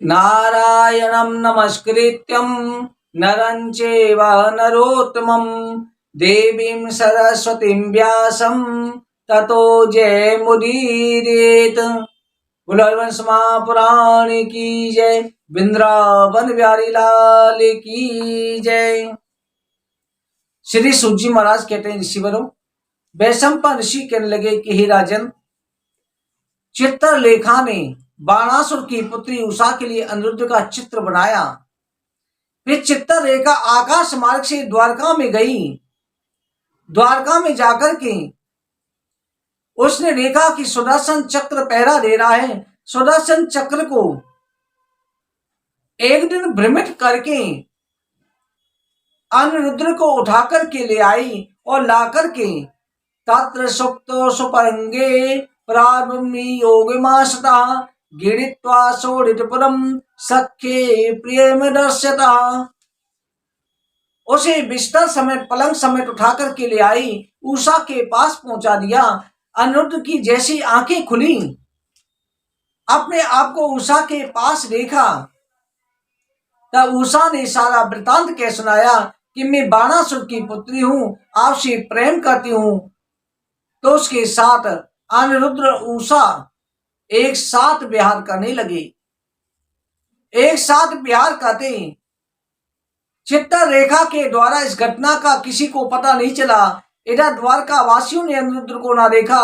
नारायणं नमस्कृत्यं नरं चैव नरोत्तमं देवीं सरस्वतीं व्यासं ततो जयमुदीरयेत्। बुलवंश महापुराण की जय, वृंदावन बिहारी लाल की जय। श्री सूत जी महाराज कहते हैं, ऋषिवरों, वैशंपा ऋषि कहने लगे कि हे राजन, चित्रलेखा ने बाणासुर की पुत्री उषा के लिए अनिरुद्ध का चित्र बनाया। फिर चित्रलेखा आकाश मार्ग से द्वारका में गई। द्वारका में जाकर के उसने देखा कि सुदर्शन चक्र पहरा दे रहा है। सुदर्शन चक्र को एक दिन भ्रमित करके अनिरुद्ध को उठाकर के ले आई और लाकर के तत्र सुप्तो सुपरंगे प्रारंभी योगमासता गिरित्वा सोडितपुरम सख्ये प्रियम दर्शता। उसे बिस्तर समेत पलंग समेत उठाकर के ले आई, उषा के पास पहुंचा दिया। अनिरुद्ध की जैसी आंखें खुली, अपने आप को उषा के पास देखा, तब उषा ने सारा वृतांत कह सुनाया कि मैं बाणासुर की पुत्री हूं, आपसे प्रेम करती हूं। तो उसके साथ अनिरुद्ध उषा एक साथ विहार करने लगे। एक साथ विहार करते चित्रलेखा के द्वारा इस घटना का किसी को पता नहीं चला। इधर द्वारका वासियों ने अनिरुद्ध को ना देखा।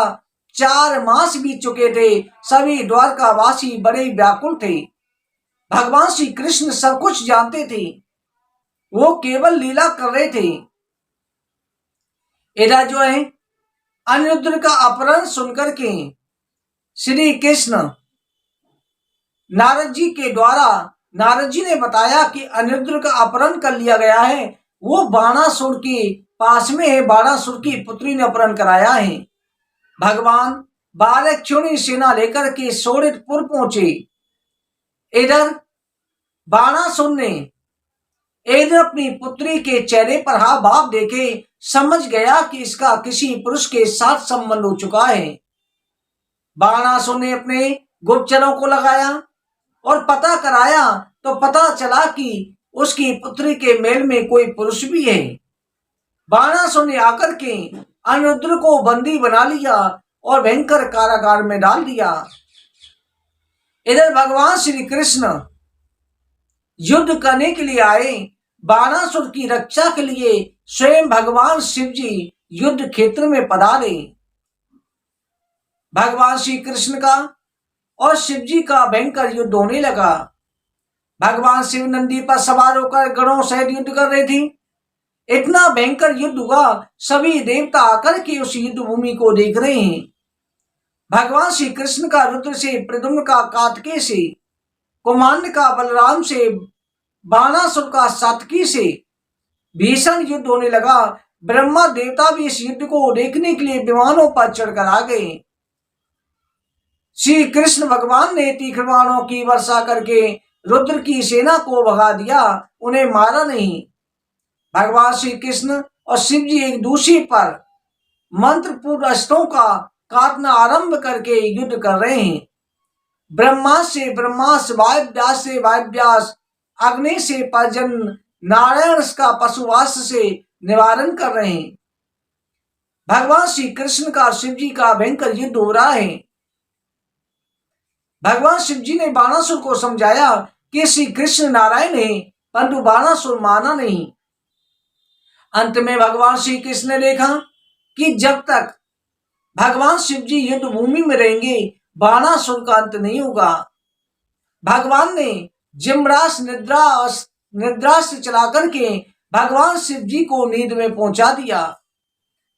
4 मास बीत चुके थे। सभी द्वारका वासी बड़े व्याकुल थे। भगवान श्री कृष्ण सब कुछ जानते थे, वो केवल लीला कर रहे थे। इधर जो है अनिरुद्ध का अपहरण सुनकर के श्री कृष्ण नारद जी के द्वारा, नारद जी ने बताया कि अनिरुद्ध का अपहरण कर लिया गया है, वो बाणासुर के पास में है। बाणासुर की पुत्री ने अपहरण कराया है। भगवान 12 क्षुणी सेना लेकर के शोणितपुर पहुंचे। इधर बाणासुर ने एक दिन अपनी पुत्री के चेहरे पर हाव भाव देखे, समझ गया कि इसका किसी पुरुष के साथ संबंध हो चुका है। बाणासुर ने अपने गुप्तचरों को लगाया और पता कराया, तो पता चला कि उसकी पुत्री के मेल में कोई पुरुष भी है। बाणासुर ने आकर के अनिरुद्ध को बंदी बना लिया और भयंकर कारागार में डाल दिया। इधर भगवान श्री कृष्ण युद्ध करने के लिए आए। बाणासुर की रक्षा के लिए स्वयं भगवान शिव जी युद्ध क्षेत्र में पधारे। भगवान श्री कृष्ण का और शिव जी का भयंकर युद्ध होने लगा। भगवान शिव नंदी पर सवार होकर गणों सहित युद्ध कर रहे थे। इतना भयंकर युद्ध हुआ, सभी देवता आकर के उस युद्ध भूमि को देख रहे हैं। भगवान श्री कृष्ण का रुद्र से, प्रद्युम्न का कार्तिकेय से, कुमांड का बलराम से, बाणासुर का सात्विकी से भीषण युद्ध होने लगा। ब्रह्मा देवता भी इस युद्ध को देखने के लिए विमानों पर चढ़कर आ गए। श्री कृष्ण भगवान ने तीक्ष्ण बाणों की वर्षा करके रुद्र की सेना को भगा दिया, उन्हें मारा नहीं। भगवान श्री कृष्ण और शिव जी एक दूसरे पर मंत्रपूर्ण अस्त्रों का काटना आरंभ करके युद्ध कर रहे हैं। ब्रह्मा से ब्रह्मास्त्र, वायुव्यास से वायुव्यास, अग्नि से पर्जन्य, नारायण का पशुवास्त्र से निवारण कर रहे हैं। भगवान श्री कृष्ण का शिव जी का भयंकर युद्ध हो रहा है। भगवान शिव जी ने बाणासुर को समझाया कि श्री कृष्ण नारायण है, परंतु बाणासुर माना नहीं। अंत में भगवान श्री कृष्ण ने देखा कि जब तक भगवान शिव जी युद्ध भूमि में रहेंगे, बाणासुर का अंत नहीं होगा। भगवान ने जिम्रास निद्रास्त्र चला करके भगवान शिव जी को नींद में पहुंचा दिया।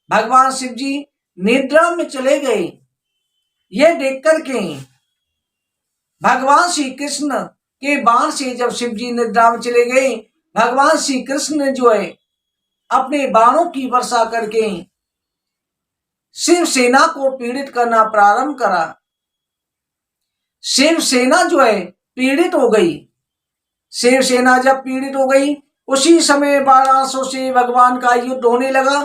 भगवान शिव जी निद्रा में चले गए। यह देख करके भगवान श्री कृष्ण के बाण से जब शिव जी निद्रा में चले गए, भगवान श्री कृष्ण ने जो है अपने बाणों की वर्षा करके शिव सेना को पीड़ित करना प्रारंभ करा। शिव सेना जो है पीड़ित हो गई। शिव सेना जब पीड़ित हो गई, उसी समय बाणासुर से भगवान का युद्ध होने लगा।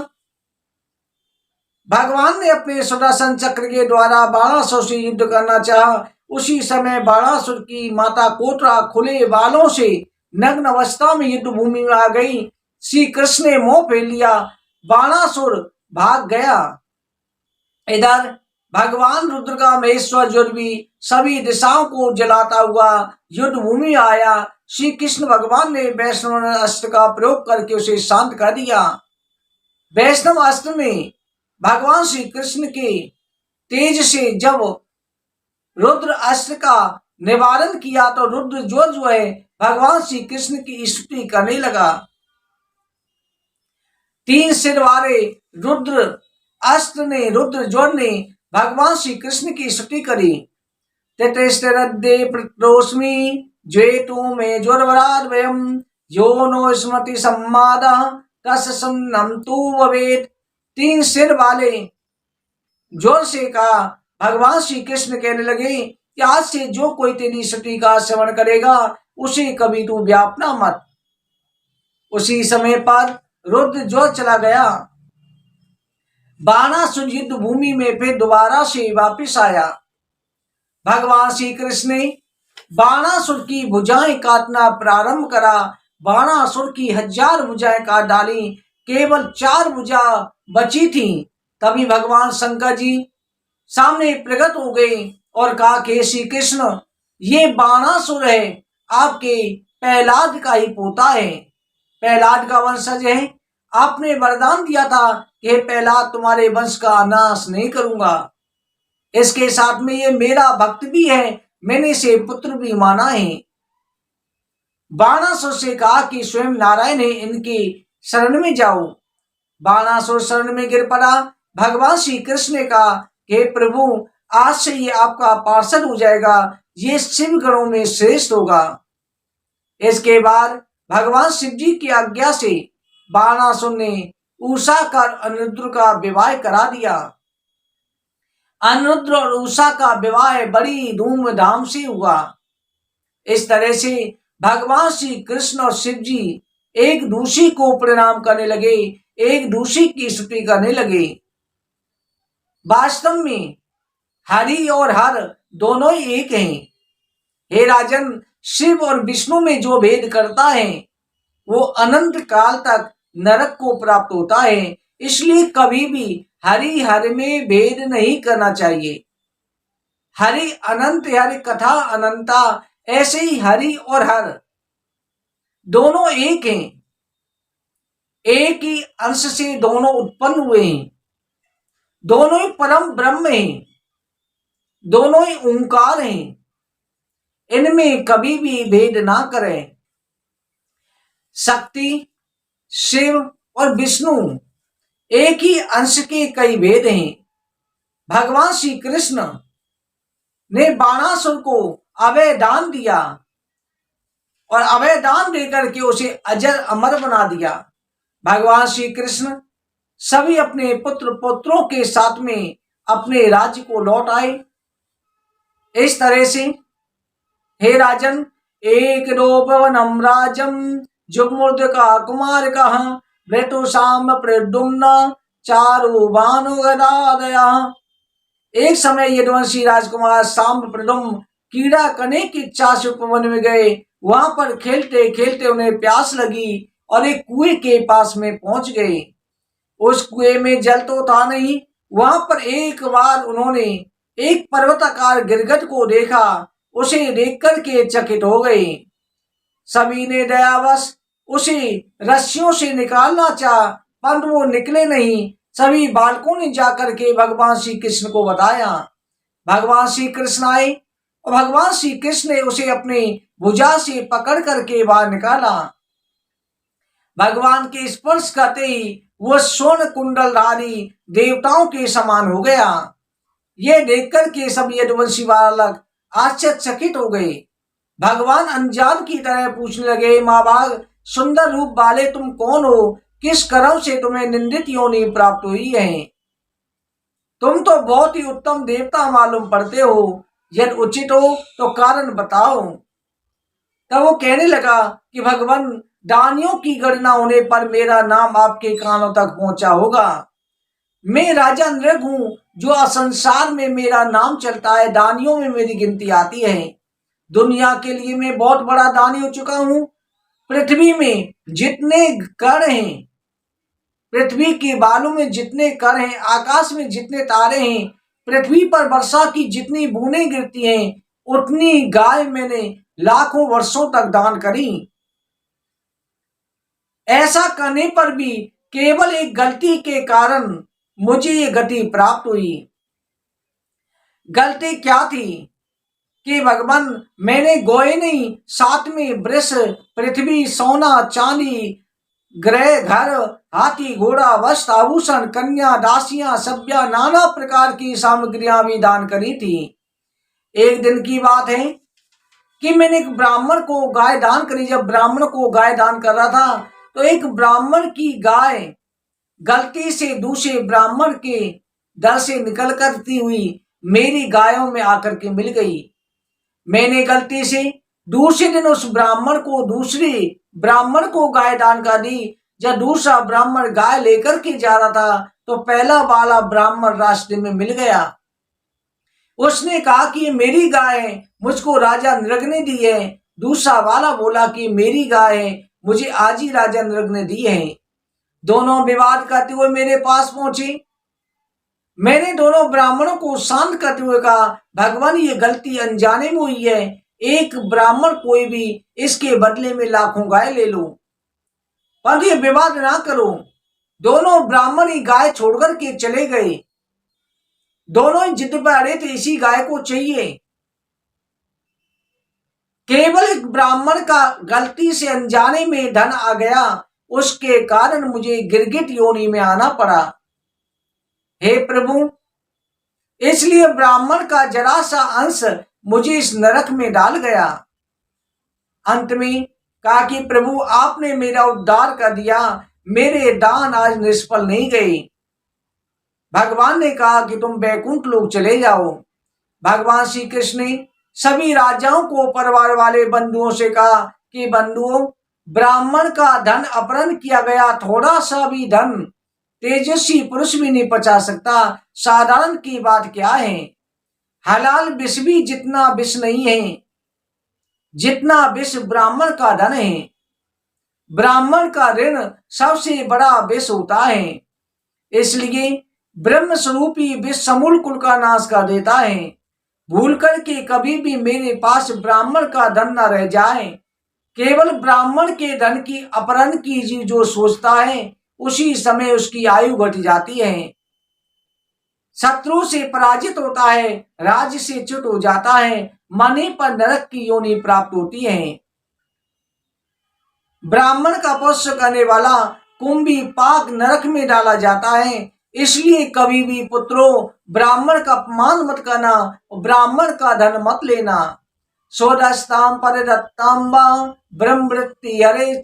भगवान ने अपने सुदर्शन चक्र के द्वारा बाणासुर से युद्ध करना चाहा, उसी समय बाणासुर की माता कोटरा खुले बालों से नग्न अवस्था में युद्ध भूमि में आ गई। श्री कृष्ण ने मोह फेर लिया, बाणासुर भाग गया। इधर भगवान रुद्र का महेश्वर ज्वर भी सभी दिशाओं को जलाता हुआ युद्ध भूमि आया। श्री कृष्ण भगवान ने वैष्णव अस्त्र का प्रयोग करके उसे शांत कर दिया। वैष्णव अस्त्र में भगवान श्री कृष्ण के तेज से जब रुद्र अस्त्र का निवारण किया तो रुद्र ज्वर जो है भगवान श्री कृष्ण की स्तुति करने लगा। 3 सिर वाले रुद्र अस्त्र ने, रुद्र ज्वर ने भगवान श्री कृष्ण की स्तुति करी। ततस्ते प्रतोस्मि ज्वेतु में ज्वरवराद वयम यो नो स्मृति सम्माद तस् सुन्नम तु भवेत्। 3 सिर वाले जोर से कहा, भगवान श्री कृष्ण कहने लगे कि आज से जो कोई तेरी स्तुति का श्रवण करेगा उसे कभी तू व्यापना मत। उसी समय पर रुद्र ज्वर चला गया। बाणासुर युद्ध भूमि में फिर दोबारा से वापिस आया। भगवान श्री कृष्ण ने बाणासुर की भुजाएं काटना प्रारंभ करा। बाणासुर की 1000 भुजाएं काट डाली, केवल 4 भुजा बची थी। तभी भगवान शंकर जी सामने प्रकट हो गए और कहा कि श्री कृष्ण, ये बाणासुर है, आपके प्रहलाद का ही पोता है, प्रहलाद का वंशज है। आपने वरदान दिया था कि प्रहलाद तुम्हारे वंश का नाश नहीं करूंगा। इसके साथ में ये मेरा भक्त भी है, मैंने इसे पुत्र भी माना है। बाणासुर से कहा कि स्वयं नारायण है, इनकी शरण में जाओ। बाणासुर शरण में गिर पड़ा। भगवान श्री कृष्ण ने कहा कि प्रभु, आज से ये आपका पार्षद हो जाएगा, ये शिव गणों में श्रेष्ठ होगा। इसके बाद भगवान शिव जी की आज्ञा से बाणासुर ने उषा का अनिरुद्ध का विवाह करा दिया। अनिरुद्ध और उषा का विवाह बड़ी धूमधाम से हुआ। इस तरह से भगवान श्री कृष्ण और शिव जी एक दूसरे को प्रणाम करने लगे, एक दूसरे की स्तुति करने लगे। वास्तव में हरि और हर दोनों ही एक हैं। हे राजन, शिव और विष्णु में जो भेद करता है वो अनंत काल तक नरक को प्राप्त होता है। इसलिए कभी भी हरि हर में भेद नहीं करना चाहिए। हरि अनंत, हरि कथा अनंता, ऐसे ही हरि और हर दोनों एक हैं। एक ही अंश से दोनों उत्पन्न हुए हैं, दोनों ही परम ब्रह्म हैं, दोनों ही ओंकार हैं। इनमें कभी भी भेद ना करें। शक्ति, शिव और विष्णु एक ही अंश के कई भेद हैं। भगवान श्री कृष्ण ने बाणासुर को अभय दान दिया और अभय दान देकर के उसे अजर अमर बना दिया। भगवान श्री कृष्ण सभी अपने पुत्र पुत्रों के साथ में अपने राज्य को लौट आए। इस तरह से हे राजन, एक रूपवनम राजम जुगमुर्द का कुमार कहा मृत्यु शाम प्रद्युम्न चारु भानु गदादया। एक समय यदुवंशी राजकुमार शाम प्रद्युम्न कीड़ा करने की इच्छा से उपवन में गए। वहां पर खेलते खेलते उन्हें प्यास लगी और एक कुएं के पास में पहुंच गए। उस कुएं में जल तो था नहीं। वहां पर एक बार उन्होंने एक पर्वताकार गिरगिट को देखा। उसे देख करके चकित हो गए। सभी ने दयावश उसे रस्सियों से निकालना चाहा, परंतु वो निकले नहीं। सभी बालकों ने जाकर के भगवान श्री कृष्ण को बताया। भगवान श्री कृष्ण आए और भगवान श्री कृष्ण ने उसे अपने भुजा से पकड़ करके बाहर निकाला। भगवान के स्पर्श करते ही वो स्वर्ण कुंडलधारी देवताओं के समान हो गया। ये देखकर के सब यदुवंशी बालक आश्चर्यचकित हो गए। भगवान अनजान की तरह पूछने लगे, माँ बाग, सुंदर रूप वाले तुम कौन हो? किस कर्म से तुम्हें निंदित योनि प्राप्त हुई है? तुम तो बहुत ही उत्तम देवता मालूम पड़ते हो। यदि उचित हो तो कारण बताओ। तब वो कहने लगा कि भगवान, दानियों की गणना होने पर मेरा नाम आपके कानों तक पहुंचा होगा। मैं राजा नृग हूं, जो संसार में मेरा नाम चलता है, दानियों में मेरी गिनती आती है। दुनिया के लिए मैं बहुत बड़ा दानी हो चुका हूं। पृथ्वी में जितने कण हैं, पृथ्वी के बालों में जितने कण हैं, आकाश में जितने तारे हैं, पृथ्वी पर वर्षा की जितनी बूंदें गिरती हैं, उतनी गाय मैंने लाखों वर्षों तक दान करी। ऐसा करने पर भी केवल एक गलती के कारण मुझे ये गति प्राप्त हुई। गलती क्या थी कि भगवान, मैंने गोए नहीं, साथ में वृक्ष, पृथ्वी, सोना, चांदी, ग्रह, घर, हाथी, घोड़ा, वस्त्र, आभूषण, कन्या, दासियां, सभ्या, नाना प्रकार की सामग्रियां भी दान करी थी। एक दिन की बात है कि मैंने एक ब्राह्मण को गाय दान करी। जब ब्राह्मण को गाय दान कर रहा था, तो एक ब्राह्मण की गाय गलती से दूसरे ब्राह्मण के दर से निकल करती हुई मेरी गायों में आकर के मिल गई। मैंने गलती से दूसरे दिन उस ब्राह्मण को दूसरे ब्राह्मण को गाय दान कर दी। जब दूसरा ब्राह्मण गाय लेकर के जा रहा था, तो पहला वाला ब्राह्मण रास्ते में मिल गया। उसने कहा कि ये मेरी गाय है, मुझको राजा नृग ने दी है। दूसरा वाला बोला कि मेरी गाय है, मुझे आज ही राजा नृग ने दी है। दोनों विवाद करते हुए मेरे पास पहुंचे। मैंने दोनों ब्राह्मणों को शांत करते हुए कहा, भगवान, ये गलती अनजाने में हुई है। एक ब्राह्मण कोई भी, इसके बदले में लाखों गाय ले लो, पर ये विवाद ना करो। दोनों ब्राह्मण ही गाय छोड़कर के चले गए। दोनों ही जिद पर अड़े थे, इसी गाय को चाहिए। केवल एक ब्राह्मण का गलती से अनजाने में धन आ गया, उसके कारण मुझे गिरगिट योनि में आना पड़ा। हे प्रभु, इसलिए ब्राह्मण का जरा सा अंश मुझे इस नरक में डाल गया। अंत में कहा कि प्रभु, आपने मेरा उद्धार कर दिया, मेरे दान आज निष्फल नहीं गए। भगवान ने कहा कि तुम बैकुंठ लोक चले जाओ। भगवान श्री कृष्ण ने सभी राजाओं को परिवार वाले बंधुओं से कहा कि बंधुओं, ब्राह्मण का धन अपहरण किया गया। थोड़ा सा भी धन तेजस्वी पुरुष भी नहीं पचा सकता, साधारण की बात क्या है। हलाल विष भी जितना विष नहीं है जितना विष ब्राह्मण का धन है। ब्राह्मण का ऋण सबसे बड़ा विष होता है। इसलिए ब्रह्म स्वरूपी विष समूल कुल का नाश कर देता है। भूल करके कभी भी मेरे पास ब्राह्मण का धन न रह जाए। केवल ब्राह्मण के धन की अपहरण की जो सोचता है, उसी समय उसकी आयु घट जाती है, शत्रु से पराजित होता है, राज्य से च्युत हो जाता है, मरने पर नरक की योनि प्राप्त होती है। ब्राह्मण का पुष्य करने वाला कुंभी पाक नरक में डाला जाता है। इसलिए कभी भी पुत्रों, ब्राह्मण का अपमान मत करना, ब्राह्मण का धन मत लेना। सोदस्ताम परिदत्ताम ब्रह्मवृत्ति हरे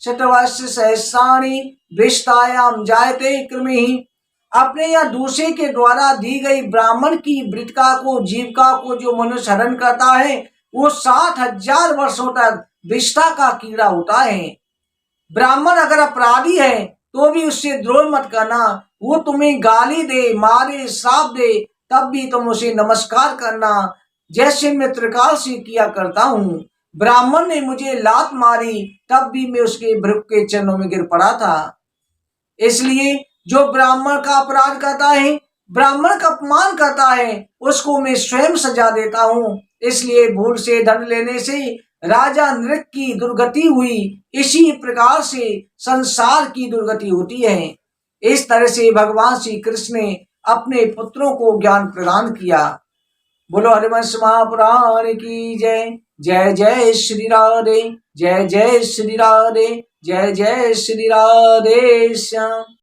शतवर्ष सहस्राणि वृष्टायाम जायते कृमि। अपने या दूसरे के द्वारा दी गई ब्राह्मण की वृत्तिका को, जीविका को जो मनुष्य हरण करता है, वो 60,000 वर्षों तक विष्ठा का कीड़ा होता है। ब्राह्मण अगर अपराधी है तो भी उससे द्रोह मत करना। वो तुम्हें गाली दे, मारे, श्राप दे, तब भी तुम उसे नमस्कार करना, जैसे मैं त्रिकाल से किया करता हूँ। ब्राह्मण ने मुझे लात मारी, तब भी मैं उसके भृगु के चरणों में गिर पड़ा था। इसलिए जो ब्राह्मण का अपराध करता है, ब्राह्मण का अपमान करता है, उसको मैं स्वयं सजा देता हूँ। इसलिए भूल से धन लेने से राजा नृग की दुर्गति हुई, इसी प्रकार से संसार की दुर्गति होती है। इस तरह से भगवान श्री कृष्ण ने अपने पुत्रों को ज्ञान प्रदान किया। बोलो हरिवंश महापुराण की जय। जय जय श्री राधे, जय जय श्री राधे, जय जय श्री राधे श्याम।